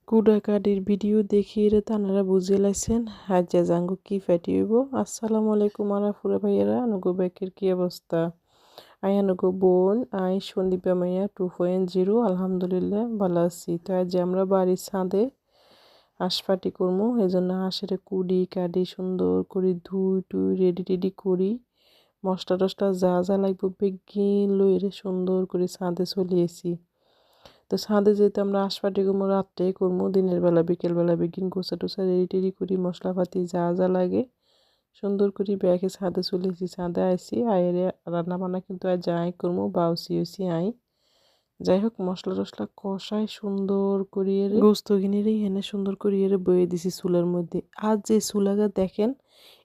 কুড়াকাটির video দেখিয়ে তানারা বুঝে লাইছেন হাজা জাঙ্গু কি ফেটি হইব। আসসালামু আলাইকুম আরাফুরা ভাইয়েরা অনুগো ব্যাকের কি অবস্থা। আই অনুগো বোন আই সন্দীপা মাইয়া 2.0 আলহামদুলিল্লাহ ভালো আছি। তো আজ আমরা বাড়ির ছাদে হাঁস পাটি করবো, এই জন্য হাঁসের কুড়ি কাটি সুন্দর করে ধুই টুই রেডি টেডি করি। মশলা টসলা যা যা লাগবে বেগিন লইরে সুন্দর করে ছাদে চলিয়েছি। তো ছাদে যেহেতু আমরা আশপাটি করবো রাত্রেই করবো, দিনের বেলা বিকেলবেলা বেগিন গোসা টোসা রেডি টেডি করি মশলাপাতি যা যা লাগে সুন্দর করে ব্যাগে ছাদে চলেছি। ছাদে আইসি আইরে রান্না বান্না কিন্তু আর যাই করবো বাউসি হয়েছি আই। যাই হোক মশলা টসলা কষাই সুন্দর করিয়ে গোস্ত কিনে এনে সুন্দর করিয়ে বয়ে দিছি চুলার মধ্যে। আজ যে চুলাগা দেখেন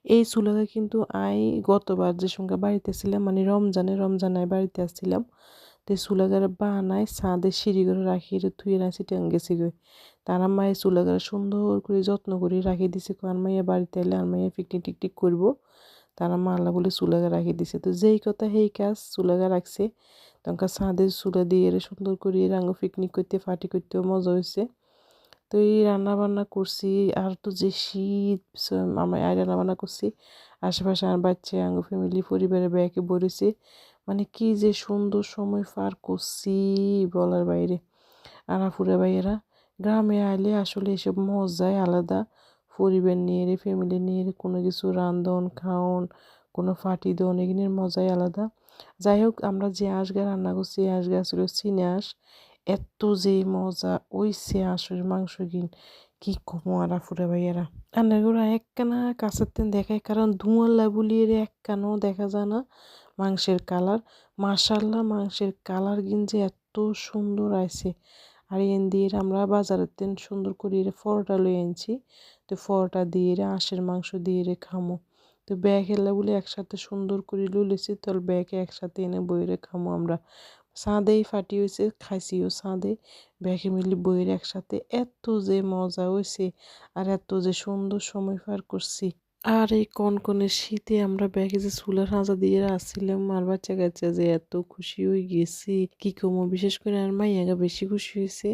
এই চুলাগা কিন্তু আই গতবার যে সঙ্গে বাড়িতে ছিলাম মানে রমজানে বাড়িতে আসছিলাম। তো চুলাগারে বানায় ছাদে সিঁড়ি করে রাখি থুয়ে রাখছি গেছি গই। তার মায়ের চুলাগারে সুন্দর করে যত্ন করে রাখি দিছে। আর মাইয়া বাড়িতে এলে আর মাইয়া পিকনিক টিকনিক করবো, তারা মালা বলে চুলাগা রাখি দিছে। তো যেই কথা সেই কাজ চুলাগা রাখছে। তখন ছাদে চুলা দিয়ে সুন্দর করে রাঙো পিকনিক করতে ফাটি করতেও মজা হয়েছে। তো এই রান্না বান্না করছি। আর তো যে শীত আমরা রান্না বান্না করছি আশেপাশে আর বাচ্চা আঙ্গ ফ্যামিলি পরিবারের ব্যাগে বলেছে। মানে কি যে সুন্দর সময় পার করছি বলার বাইরে। আনাফুরা ভাইয়েরা গ্রামে আইলে আসলে এসব মজাই আলাদা। পরিবার নিয়ে ফ্যামিলি নিয়ে কোনো কিছু রান্ধন খাওন কোনো ফাটি দন এগুলির মজাই আলাদা। যাই হোক আমরা যে আঁশগা রান্না করছি এই আঁশগা ছিল চিনে আঁশ। এত যে মজা ওইছে আঁশের মাংস কি কমো আনাফুরা ভাইয়েরা। রান্নাগুলো একখানা কাছের তেন দেখায় কারণ ধোঁয়ার লাবুলিয়ে একখানাও দেখা যায় না মাংসের কালার। মাশাল্লাহ মাংসের কালার যে এত সুন্দর আইছে। আর এন দিয়ে আমরা বাজারের তেন সুন্দর করে ফরটা লই আনছি। তো ফরটা দিয়ে হাঁসের মাংস দিয়ে খামো। তো ব্যাগ হেলা বলে একসাথে সুন্দর করে লুলেছি তো ব্যাগে একসাথে এনে বইরে খামো আমরা। ছাদেই ফাটি হয়েছে খাইছিও ছাদে ব্যাগে মিলি বইয়ের একসাথে। এত যে মজা হয়েছে আর এত যে সুন্দর সময় পার করছি। আর এই কনকনে শীতে আমরা ব্যাগে যে চুলার হাজা দিয়ে আসছিলাম আর বাচ্চা কাচ্চা যে এত খুশি হয়ে গেছি কি কমো। বিশেষ করে আর মাইয়াগা বেশি খুশি হয়েছে।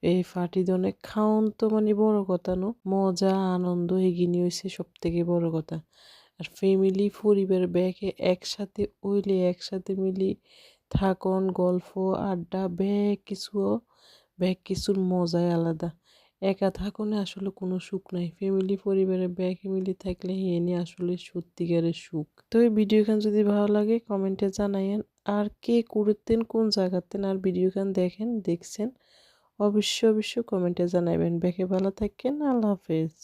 এই ফাটি দনে খাওন তো মানে বড় কথা ন, মজা আনন্দ এগিয়ে হয়েছে সব থেকে বড় কথা। আর ফ্যামিলি পরিবার ব্যাগে একসাথে ওইলে একসাথে মিলি থাকন গল্প আড্ডা ব্যাগ কিছুর মজাই আলাদা। একা থাকনে আসলে কোনো সুখ নাই, ফ্যামিলি পরিবারের ব্যাগ মিলি থাকলে এনে আসলে সত্যিকারের সুখ। তো এই ভিডিওখান যদি ভালো লাগে কমেন্টে জানাইয়েন। আর কে করতেন কোন জায়গাতেন আর ভিডিওখান দেখছেন অবশ্যই কমেন্টে জানাবেন। ব্যাগে ভালো থাকেন, আল্লাহ হাফেজ।